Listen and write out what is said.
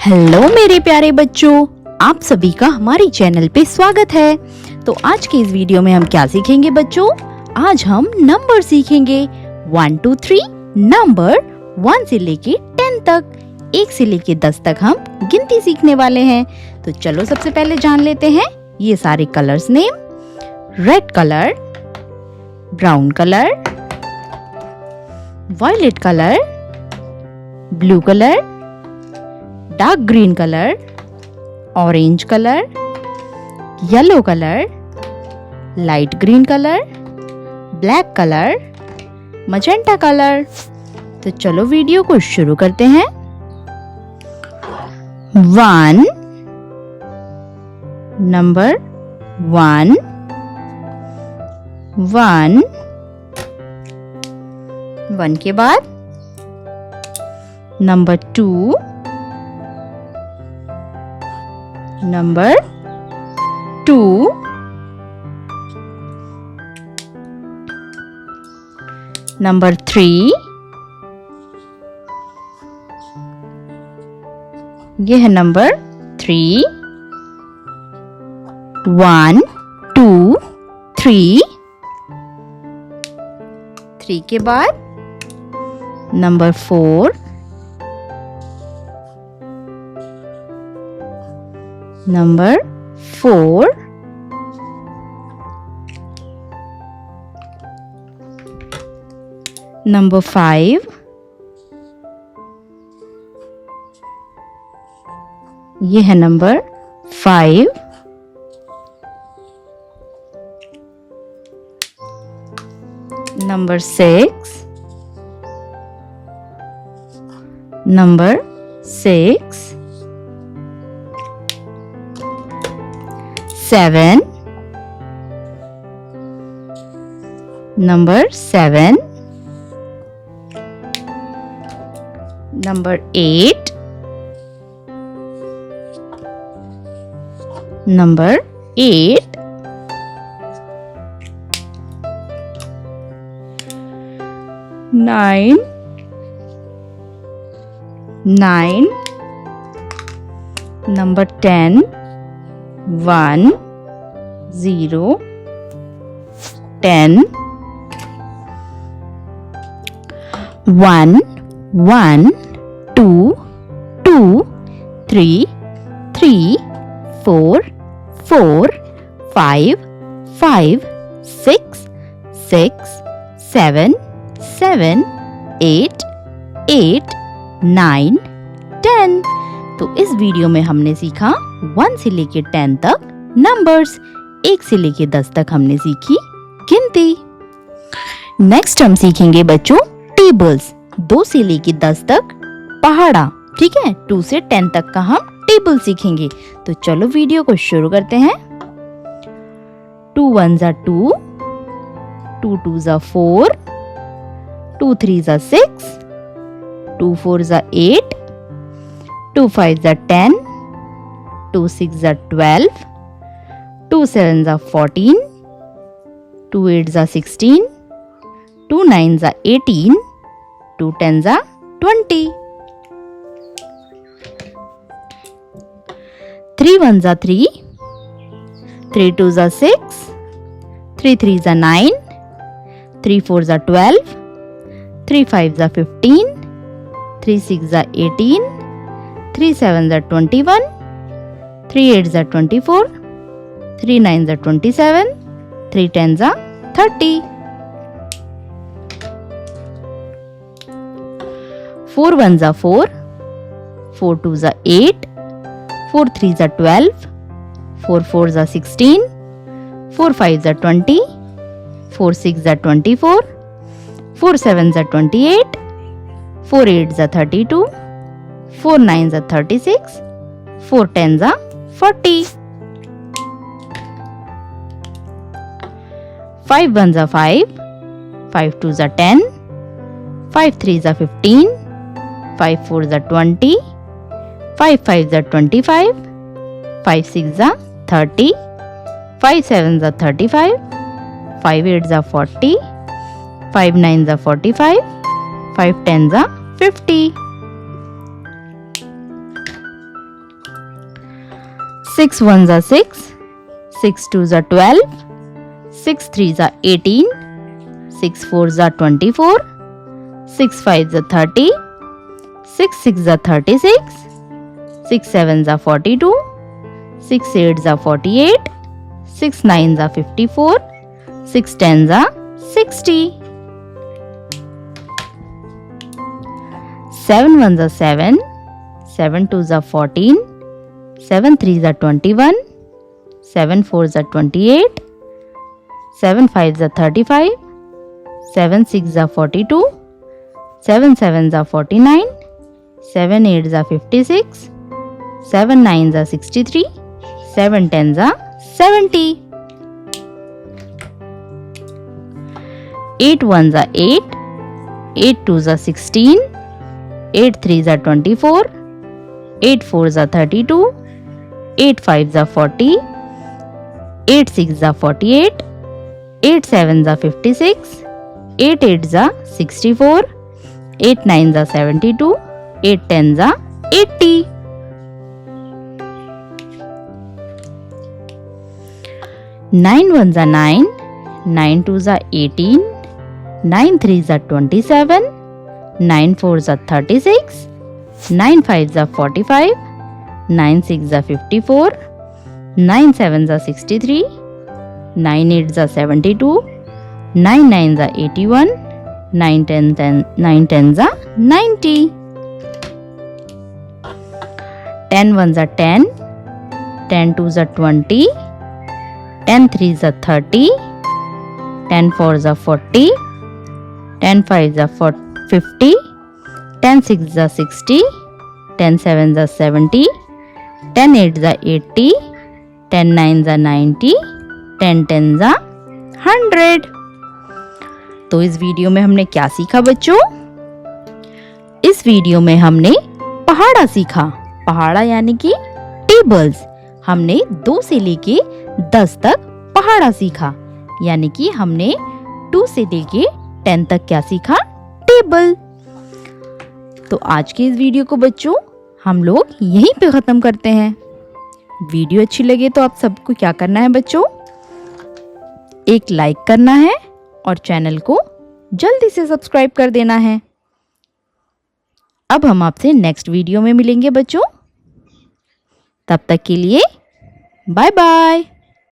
Hello मेरे प्यारे बच्चों, आप सभी का हमारे चैनल पे स्वागत है। तो आज के इस वीडियो में हम क्या सीखेंगे बच्चों? आज हम नंबर सीखेंगे 1 2 3 नंबर 1 से लेके 10 तक, 1 से लेके 10 तक हम गिनती सीखने वाले हैं। तो चलो सबसे पहले जान लेते हैं ये सारे colours name. Red colour, brown colour, violet colour, blue colour, dark green colour, orange colour, yellow colour, light green colour, black colour, magenta colour. तो चलो वीडियो को शुरू करते हैं। 1 नंबर 1 1 1 के बाद नंबर 2 नंबर 2 नंबर 3 ये है नंबर 3 1 2 3 3 के बाद नंबर 4 नंबर 4 नंबर 5 ये है number 5 number 6 number 6 7 number 7 number 8 number 8 9 9 number 10 1 0 10 1 1 2 2 3 3 4 4 5 5 6 6 7 7 8 8 9 10। तो इस वीडियो में हमने सीखा 1 से लेके 10 तक नंबर्स, 1 से लेके 10 तक हमने सीखी गिनती। नेक्स्ट हम सीखेंगे बच्चों टेबल्स, 2 से लेके 10 तक पहाड़ा, ठीक है। 2 से 10 तक का हम टेबल सीखेंगे। तो चलो वीडियो को शुरू करते हैं। 2 1 2 2 2 4 2 3 6 2 4 8 2 5 10 2 6 12 2 7 14 2 8 16 2 9 18 2 10 20 3 1 3 3 2 6 3 3 9 3 4 12 3 5 15 3 6 18 3 7 21 3 8 24 3 9 27 3 10 30 4 1 4 4 2 8 4 3 12 4 4 16 4 5 20 4 6 24 4 7 28 4 8 32 4 9 36 4 10 40 5 1 5 5 2 10 5 3 15 5 4 20 5 5 25 5 6 30 5 7 35 5 8 40 5 9 45 5 10 50 6 ones are 6, 6 twos are 12, 6 threes are 18, 6 fours are 24, 6 fives are 30, 6 sixes are 36, 6 sevens are 42, 6 eights are 48, 6 nines are 54, 6 tens are 60. 7 ones are 7, 7 twos are 14, 7 threes are 21, 7 fours are 28, 7 fives are 35, 7 sixes are 42, 7 sevens are 49, 7 eights are 56, 7 nines are 63, 7 tens are 70. 8 ones are 8, 8 twos are 16, 8 threes are 24, 8 fours are 32, 8 fives are 40, 8 sixes are 48, 8 sevens are 56, 8 eights are 64, 8 nines are 72, 8 tens are 80. 9 ones are 9, 9 twos are 18, 9 threes are 27, 9 fours are 36, 9 fives are 45, 9 sixes are 54, 9 sevens are 63, 9 eights are 72, 9 nines are 81, 9 tens are 90. 10 ones are 10, 10 twos are 20, 10 threes are 30, 10 fours are 40, 10 fives are 50, 10 sixes are 60, 10 sevens are 70, 10 eights are 80, 10 nines are 90, 10 tens are 100. तो इस video में हमने क्या सीखा बच्चों? इस video में हमने पहाड़ा सीखा। पहाड़ा यानी कि टेबल्स। हमने 2 से लेके 10 तक पहाड़ा सीखा, यानी कि हमने 2 से लेके 10 तक क्या सीखा? टेबल। तो आज के इस वीडियो को बच्चों हम लोग यहीं पे खत्म करते हैं। वीडियो अच्छी लगे तो आप सबको क्या करना है बच्चों? एक लाइक करना है और चैनल को जल्दी से सब्सक्राइब कर देना है। अब हम आपसे नेक्स्ट वीडियो में मिलेंगे बच्चों। तब तक के लिए बाय बाय।